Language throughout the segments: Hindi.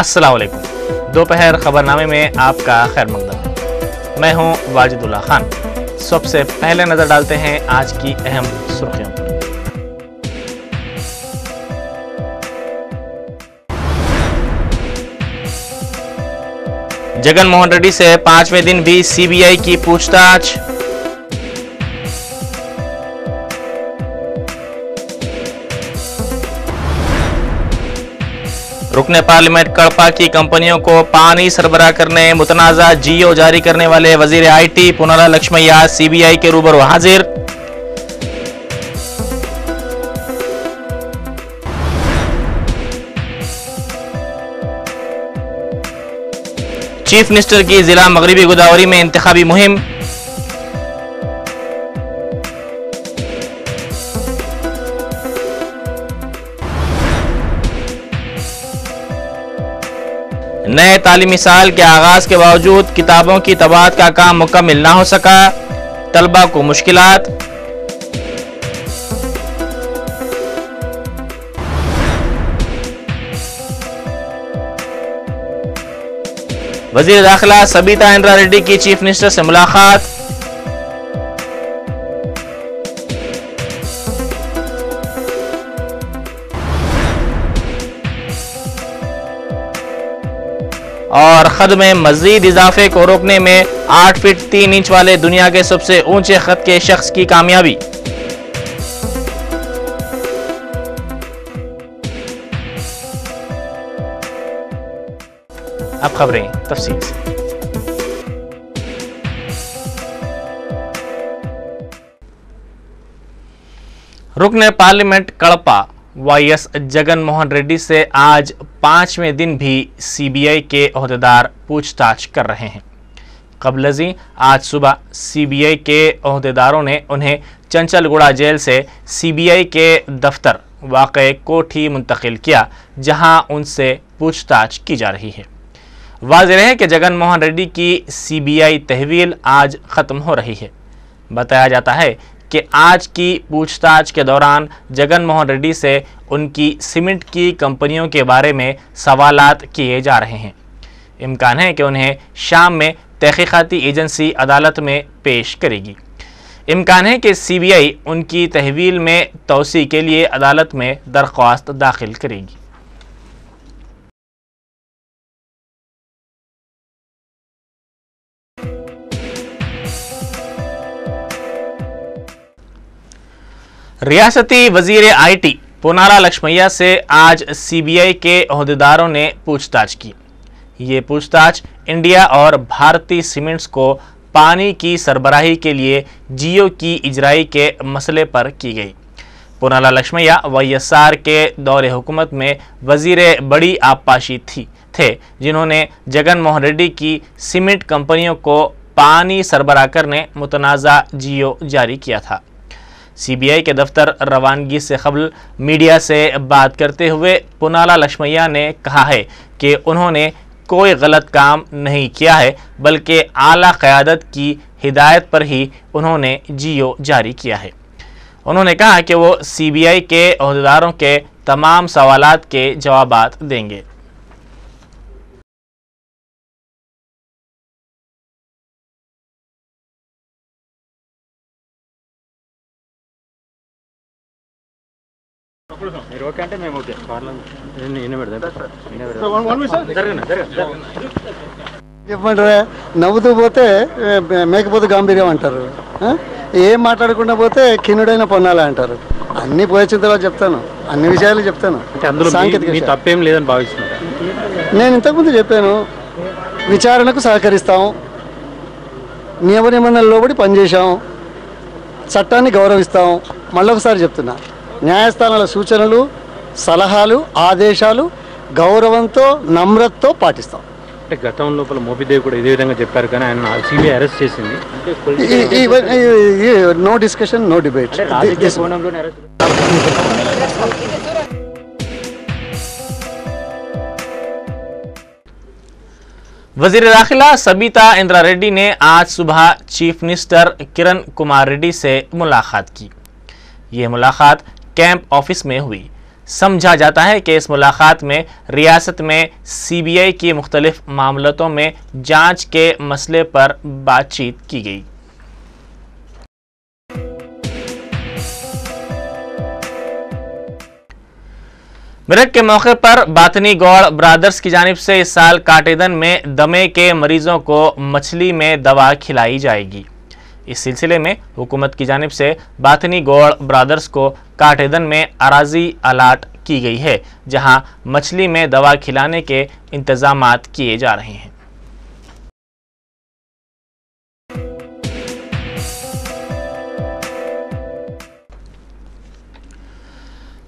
अस्सलाम वालेकुम। दोपहर खबरनामे में आपका खैर मकदम। मैं हूं वाजिदुल्लाह खान। सबसे पहले नजर डालते हैं आज की अहम सुर्खियों पर। जगन मोहन रेड्डी से 5वें दिन भी सीबीआई की पूछताछ। रुकने पार्लियामेंट कड़पा की कंपनियों को पानी सरबराह करने मुतनाज़ा जीओ जारी करने वाले वजीर आईटी पुनाला लक्ष्मैया सीबीआई के रूबरू हाजिर। चीफ मिनिस्टर की जिला मगरिबी गोदावरी में इंतखाबी मुहिम। नए तालीमी साल के आगाज के बावजूद किताबों की तबादला का काम मुकम्मल ना हो सका, तलबा को मुश्किलात। वजीर दाखिला सबीता इंदिरा रेड्डी की चीफ मिनिस्टर से मुलाकात। और खत में मजीद इजाफे को रोकने में 8 फीट 3 इंच वाले दुनिया के सबसे ऊंचे खत के शख्स की कामयाबी। अब खबरें तफसील से। रुकने पार्लियामेंट कड़पा वाईएस जगन मोहन रेड्डी से आज 5वें दिन भी सीबीआई के ओहदेदार पूछताछ कर रहे हैं। कबलजी आज सुबह सीबीआई के ओहदेदारों ने उन्हें चंचलगुड़ा जेल से सीबीआई के दफ्तर वाक़े कोठी मुंतकिल किया, जहां उनसे पूछताछ की जा रही है। वाज़ेह है कि जगन मोहन रेड्डी की सीबीआई तहवील आज ख़त्म हो रही है। बताया जाता है कि आज की पूछताछ के दौरान जगन मोहन रेड्डी से उनकी सीमेंट की कंपनियों के बारे में सवालात किए जा रहे हैं। इम्कान है कि उन्हें शाम में तहकीकाती एजेंसी अदालत में पेश करेगी। इम्कान है कि सीबीआई उनकी तहवील में तौसी के लिए अदालत में दरख्वास्त दाखिल करेगी। रियासती वजीर आईटी पुनाला लक्ष्मैया से आज सीबीआई के ओहदेदारों ने पूछताछ की। ये पूछताछ इंडिया और भारतीय सीमेंट्स को पानी की सरबराही के लिए जियो की इजराई के मसले पर की गई। पुनाला लक्ष्मैया वाईएसआर के दौरे हुकूमत में वजीर बड़ी आबपाशी थे, जिन्होंने जगन मोहन रेड्डी की सीमेंट कंपनियों को पानी सरबराह करने मुतनाज़ा जियो जारी किया था। सीबीआई के दफ्तर रवानगी से कबल मीडिया से बात करते हुए पुनाला लक्ष्मैया ने कहा है कि उन्होंने कोई गलत काम नहीं किया है, बल्कि आला क़यादत की हिदायत पर ही उन्होंने जियो जारी किया है। उन्होंने कहा कि वो सीबीआई के ओहदेदारों के तमाम सवालात के जवाबात देंगे। చెప్పమంటారా? నవ్వుతూ పోతే మేకపోతే గాంభీర్యం అంటారు, ఏం మాట్లాడకుండా పోతే కిన్నుడైన పొన్నాలా అంటారు. అన్ని పోయొచ్చిన తర్వాత చెప్తాను, అన్ని విషయాలు చెప్తాను. సాంకేతిక తప్పేం లేదని భావిస్తున్నారు. నేను ఇంతకుముందు చెప్పాను, విచారణకు సహకరిస్తాం, నియమ నిబంధనల లోబడి పనిచేశాం, చట్టాన్ని గౌరవిస్తాం. మళ్ళొకసారి చెప్తున్నా, న్యాయస్థానాల సూచనలు, సలహాలు, ఆదేశాలు గౌరవంతో నమ్రతతో పాటిస్తాం. అంటే గతం లోపల మోపిదేవి కూడా ఇదే విధంగా చెప్పారు, కానీ ఆయన సిబిఐ అరెస్ట్ చేసింది. No discussion, no debate. वजीर दाखिला सबीता इंदिरा रेड्डी ने आज सुबह चीफ मिनिस्टर किरण कुमार रेड्डी से मुलाकात की। ये मुलाकात कैंप ऑफिस में हुई। समझा जाता है कि इस मुलाकात में रियासत में सीबीआई की मुख्तलिफ मामलों में जांच के मसले पर बातचीत की गई। मेरठ के मौके पर बातनी गौड़ ब्रादर्स की जानिब से इस साल काटेदन में दमे के मरीजों को मछली में दवा खिलाई जाएगी। इस सिलसिले में हुकूमत की जानिब से बातनी गौड़ ब्रादर्स को काटेदन में अराजी अलाट की गई है, जहां मछली में दवा खिलाने के इंतजामात किए जा रहे हैं।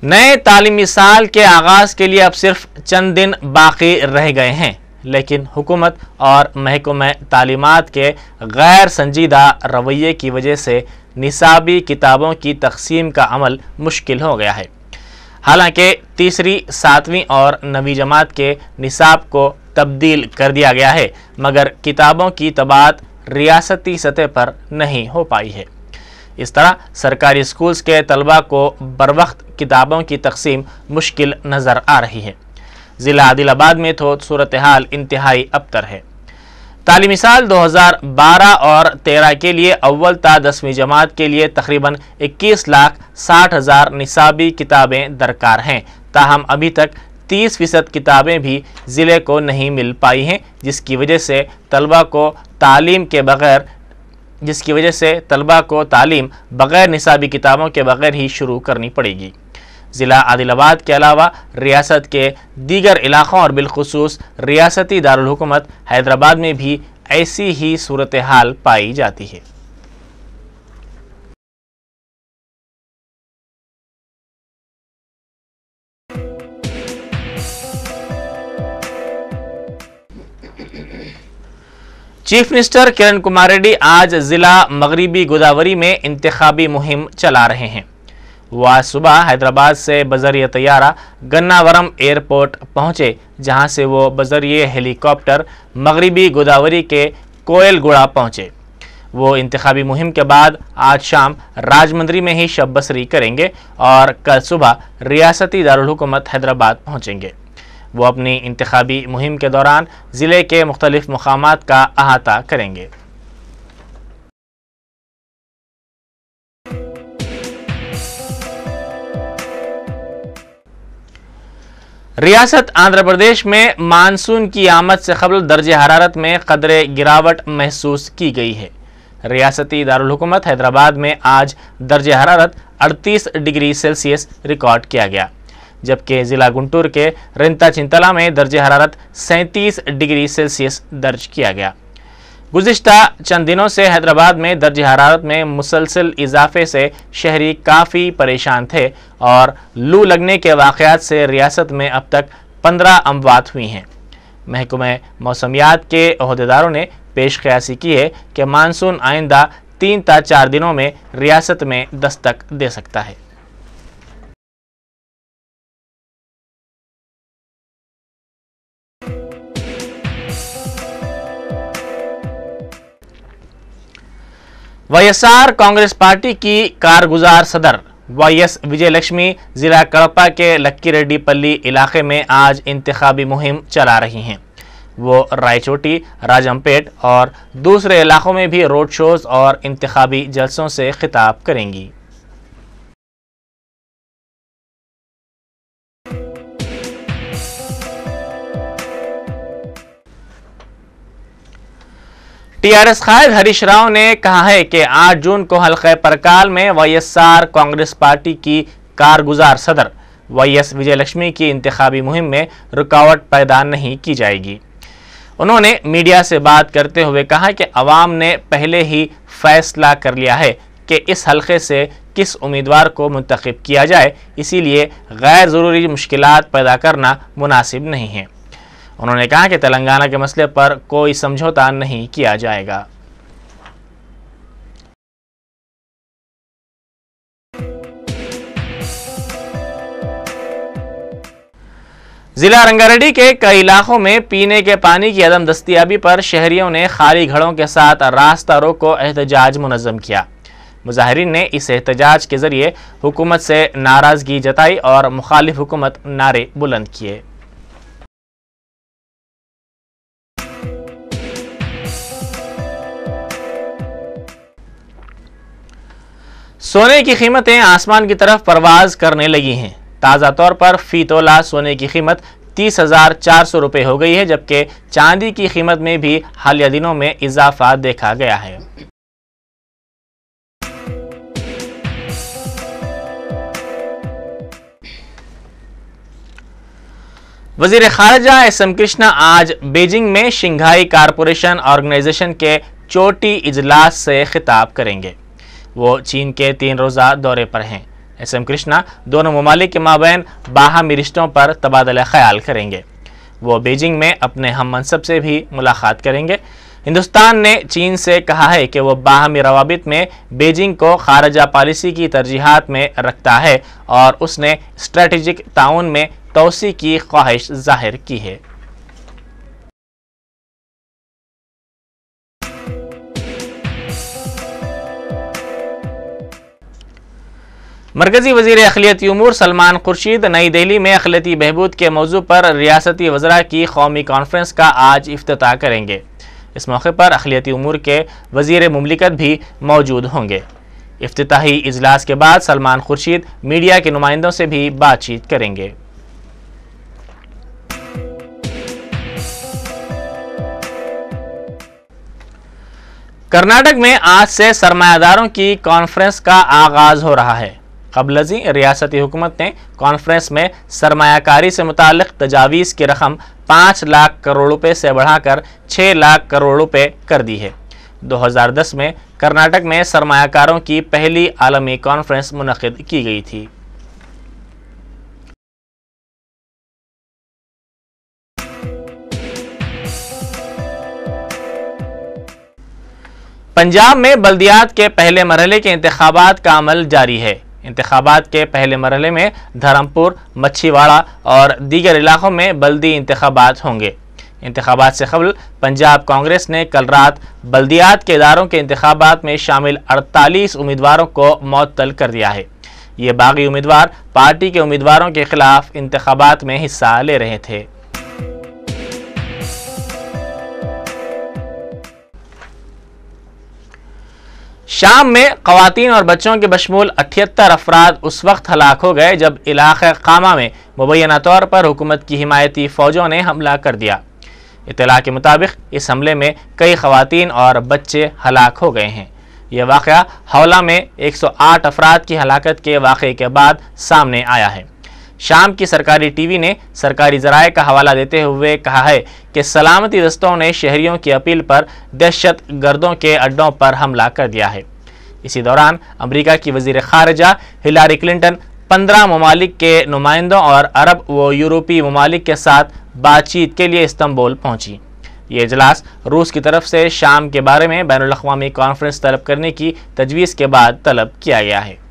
नए तालीमी साल के आगाज के लिए अब सिर्फ चंद दिन बाकी रह गए हैं, लेकिन हुकूमत और महकमा तालीमात के गैर संजीदा रवैये की वजह से निसाबी किताबों की तकसीम का अमल मुश्किल हो गया है। हालांकि तीसरी, 7वीं और 9वीं जमात के निसाब को तब्दील कर दिया गया है, मगर किताबों की तबात रियासती सतह पर नहीं हो पाई है। इस तरह सरकारी स्कूल्स के तलबा को बरवक्त किताबों की तकसीम मुश्किल नज़र आ रही है। ज़िला आदिलाबाद में तो सूरत हाल इंतहाई अबतर है। तालीमी साल 2012 और 13 के लिए अव्वल ता 10वीं जमात के लिए तकरीबन 21,60,000 निसाबी किताबें दरकार हैं, ताहम अभी तक 30% किताबें भी ज़िले को नहीं मिल पाई हैं, जिसकी वजह से तलबा को तालीम बग़ैर निसाबी किताबों के बग़ैर ही शुरू करनी पड़ेगी। ज़िला आदिलाबाद के अलावा रियासत के दीगर इलाक़ों और बिलखुसूस रियासती दारुल हुकूमत हैदराबाद में भी ऐसी ही सूरत हाल पाई जाती है। चीफ मिनिस्टर किरण कुमार रेड्डी आज ज़िला मगरिबी गोदावरी में इंतखाबी मुहिम चला रहे हैं। वो आज सुबह हैदराबाद से बजरिए तैयारा गन्नावरम एयरपोर्ट पहुंचे, जहां से वो बजरिए हेलीकॉप्टर मगरिबी गोदावरी के कोयलगुड़ा पहुंचे। वो इंतखाबी मुहिम के बाद आज शाम राजमंद्री में ही शब बसरी करेंगे और कल सुबह रियासती दारुल हुकूमत हैदराबाद पहुंचेंगे। वो अपनी इंतखाबी मुहिम के दौरान ज़िले के मुख्तलिफ मकामात का अहाता करेंगे। रियासत आंध्र प्रदेश में मानसून की आमद से कबल दर्जे हरारत में कदरे गिरावट महसूस की गई है। रियासती दारुल हुकूमत हैदराबाद में आज दर्जे हरारत 38 डिग्री सेल्सियस रिकॉर्ड किया गया, जबकि ज़िला गुंटूर के रिंता चिंतला में दर्जे हरारत 37 डिग्री सेल्सियस दर्ज किया गया। गुज़िश्ता चंद दिनों से हैदराबाद में दर्जे हरारत में मुसलसल इजाफे से शहरी काफ़ी परेशान थे और लू लगने के वाक़यात से रियासत में अब तक 15 अमवात हुई हैं। महकमा मौसमियात के अहदेदारों ने पेश क़यासी की है कि मानसून आइंदा 3 ता 4 दिनों में रियासत में दस्तक दे सकता है। वाईएसआर कांग्रेस पार्टी की कारगुजार सदर वाईएस विजयलक्ष्मी जिला कड़पा के लक्की रेड्डी पल्ली इलाके में आज इंतखाबी मुहिम चला रही हैं। वो रायचोटी, राजमपेट और दूसरे इलाकों में भी रोड शोज और इंतखाबी जलसों से खिताब करेंगी। टीआरएस कायद हरीश राव ने कहा है कि 8 जून को हल्के परकाल में वाईएसआर कांग्रेस पार्टी की कारगुजार सदर वाईएस विजयलक्ष्मी की इंतखाबी मुहिम में रुकावट पैदा नहीं की जाएगी। उन्होंने मीडिया से बात करते हुए कहा कि अवाम ने पहले ही फैसला कर लिया है कि इस हल्के से किस उम्मीदवार को मुंतखब किया जाए, इसीलिए गैर ज़रूरी मुश्किलात पैदा करना मुनासिब नहीं है। उन्होंने कहा कि तेलंगाना के मसले पर कोई समझौता नहीं किया जाएगा। जिला रंगारेड्डी के कई इलाकों में पीने के पानी की अदम दस्तियाबी पर शहरियों ने खाली घड़ों के साथ रास्ता रोको एहतजाज मुनज़्ज़म किया। मुजाहिरीन ने इस एहतजाज के जरिए हुकूमत से नाराजगी जताई और मुखालिफ हुकूमत नारे बुलंद किए। सोने की कीमतें आसमान की तरफ परवाज करने लगी हैं। ताज़ा तौर पर फी तोला सोने की कीमत 30,400 रुपये हो गई है, जबकि चांदी की कीमत में भी हालिया दिनों में इजाफा देखा गया है। वजीर खारजा एस.एम. कृष्णा आज बीजिंग में शंघाई कारपोरेशन ऑर्गेनाइजेशन के चोटी इजलास से खिताब करेंगे। वो चीन के 3 रोज़ा दौरे पर हैं। एस.एम. कृष्णा दोनों ममालिक के माबैन बाहमी रिश्तों पर तबादला ख्याल करेंगे। वो बीजिंग में अपने हम मनसब से भी मुलाकात करेंगे। हिंदुस्तान ने चीन से कहा है कि वह बाहमी रवाबित में बीजिंग को खारजा पॉलिसी की तरजीहात में रखता है और उसने स्ट्रेटेजिक ताउन में तोसी की ख्वाहिश जाहिर की है। मरकजी वजीर अखिलियती उमूर सलमान खुर्शीद नई दिल्ली में अखिलियती बहबूद के मौजू पर रियासती वज़रा की कौमी कॉन्फ्रेंस का आज इफ्तिताह करेंगे। इस मौके पर अखिलियती उमूर के वजीर मुमलिकत भी मौजूद होंगे। इफ्तिताही इजलास के बाद सलमान खुर्शीद मीडिया के नुमाइंदों से भी बातचीत करेंगे। कर्नाटक में आज से सरमायादारों की कॉन्फ्रेंस का आगाज हो रहा है। कबलजी रियासती हुकूमत ने कॉन्फ्रेंस में सरमायाकारी से मुताल्लिक तजावीज़ की रकम 5 लाख करोड़ रुपए से बढ़ाकर 6 लाख करोड़ रुपए कर दी है। 2010 में कर्नाटक में सरमायाकारों की पहली आलमी कॉन्फ्रेंस मुनक़िद की गई थी। पंजाब में बल्दियात के पहले मरहले के इंतखाबात का अमल जारी है। इंतखाबात के पहले मरहले में धर्मपुर, मच्छीवाड़ा और दीगर इलाकों में बल्दी इंतखाबात होंगे। इंतखाबात से कबल पंजाब कांग्रेस ने कल रात बल्दियात के इदारों के इंतखाबात में शामिल 48 उम्मीदवारों को मुअत्तल कर दिया है। ये बागी उम्मीदवार पार्टी के उम्मीदवारों के खिलाफ इंतखाबात में हिस्सा ले रहे थे। शाम में ख़वातीन और बच्चों के बशमूल 78 अफराद उस वक्त हलाक हो गए जब इलाक़े कामा में मुबैना तौर पर हुकूमत की हिमायती फ़ौजों ने हमला कर दिया। इत्तला के मुताबिक इस हमले में कई ख़वातीन और बच्चे हलाक हो गए हैं। यह वाक़या हौला में 108 अफराद की हलाकत के वाक़े के बाद सामने आया है। शाम की सरकारी टीवी ने सरकारी ज़राए का हवाला देते हुए कहा है कि सलामती दस्तों ने शहरियों की अपील पर दहशत गर्दों के अड्डों पर हमला कर दिया है। इसी दौरान अमेरिका की वज़ीर ख़ारजा हिलारी क्लिंटन 15 ममालिक के नुमाइंदों और अरब व यूरोपीय ममालिक के साथ बातचीत के लिए इस्तंबुल पहुंची। ये इजलास रूस की तरफ से शाम के बारे में बैनुल अक़वामी कॉन्फ्रेंस तलब करने की तजवीज़ के बाद तलब किया गया है।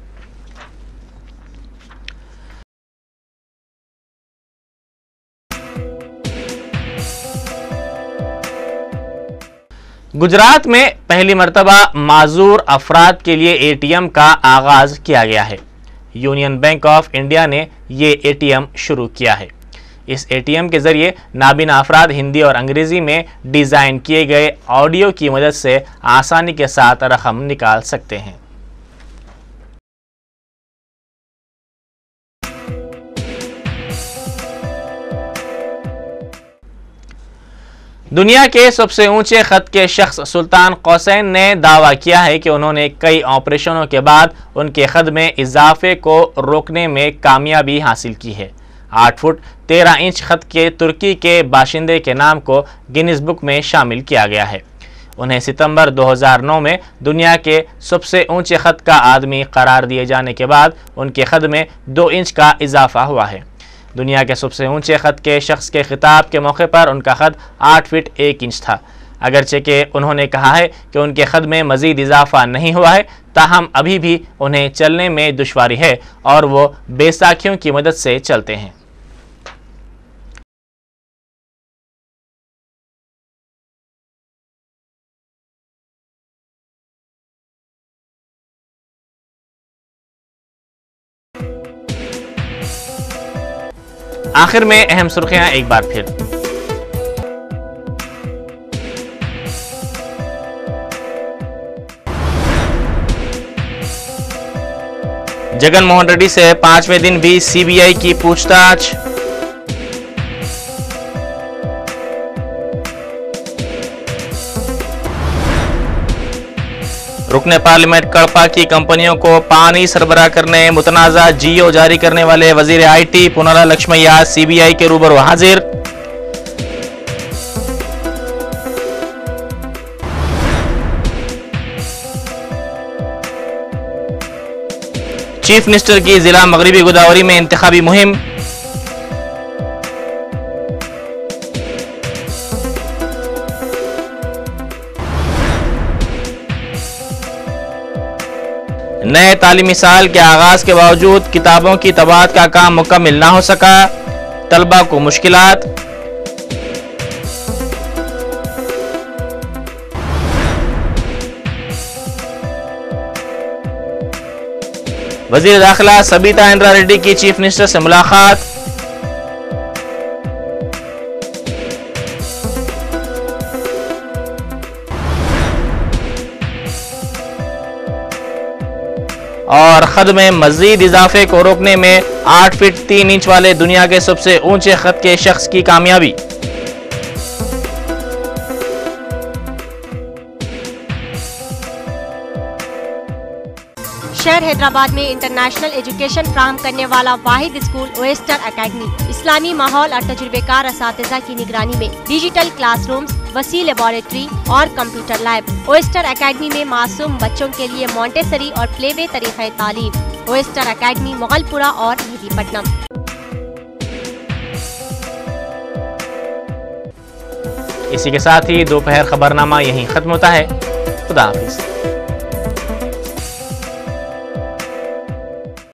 गुजरात में पहली मरतबा माजूर अफराद के लिए एटीएम का आगाज किया गया है। यूनियन बैंक ऑफ इंडिया ने ये एटीएम शुरू किया है। इस एटीएम के जरिए नाबीना अफराद हिंदी और अंग्रेजी में डिज़ाइन किए गए ऑडियो की मदद से आसानी के साथ रकम निकाल सकते हैं। दुनिया के सबसे ऊंचे खत के शख्स सुल्तान कौसैन ने दावा किया है कि उन्होंने कई ऑपरेशनों के बाद उनके खत में इजाफे को रोकने में कामयाबी हासिल की है। 8 फुट 13 इंच खत के तुर्की के बाशिंदे के नाम को गिनीज बुक में शामिल किया गया है। उन्हें सितंबर 2009 में दुनिया के सबसे ऊंचे खत का आदमी करार दिए जाने के बाद उनके खत में 2 इंच का इजाफा हुआ है। दुनिया के सबसे ऊंचे खत के शख्स के खिताब के मौके पर उनका खत 8 फीट 1 इंच था। अगरचे कि उन्होंने कहा है कि उनके खत में मज़ीद इजाफा नहीं हुआ है, ताहम अभी भी उन्हें चलने में दुश्वारी है और वो बैसाखियों की मदद से चलते हैं। आखिर में अहम सुर्खियां एक बार फिर। जगन मोहन रेड्डी से 5वें दिन भी सीबीआई की पूछताछ। रुकने पार्लियामेंट कड़पा की कंपनियों को पानी सरबराह करने मुतनाज़ा जीओ जारी करने वाले वजीर आईटी पुनाला लक्ष्मैया सीबीआई के रूबरू हाजिर। चीफ मिनिस्टर की जिला मगरिबी गोदावरी में इंतखाबी मुहिम। नए तालीमी साल के आगाज के बावजूद किताबों की तबादला का काम मुकम्मल ना हो सका, तलबा को मुश्किलात। वजीर दाखिला सबीता इंद्रा रेड्डी की चीफ मिनिस्टर से मुलाकात। और खत में मजीद इजाफे को रोकने में 8 फीट 3 इंच वाले दुनिया के सबसे ऊंचे खत के शख्स की कामयाबी। शहर हैदराबाद में इंटरनेशनल एजुकेशन फ्राहम करने वाला वाहिद स्कूल ओएस्टर एकेडमी इस्लामी माहौल और तजुर्बेकार असातिज़ा की निगरानी में डिजिटल क्लासरूम्स, वसी लेबोरेटरी और कंप्यूटर लैब। ओएस्टर एकेडमी में मासूम बच्चों के लिए मॉन्टेसरी और प्लेवे तरीक़े तालीम। ओएस्टर एकेडमी मुगलपुरा और मेहदीपट्टनम। इसी के साथ ही दोपहर खबरनामा यहीं खत्म होता है। खुदा हाफिज।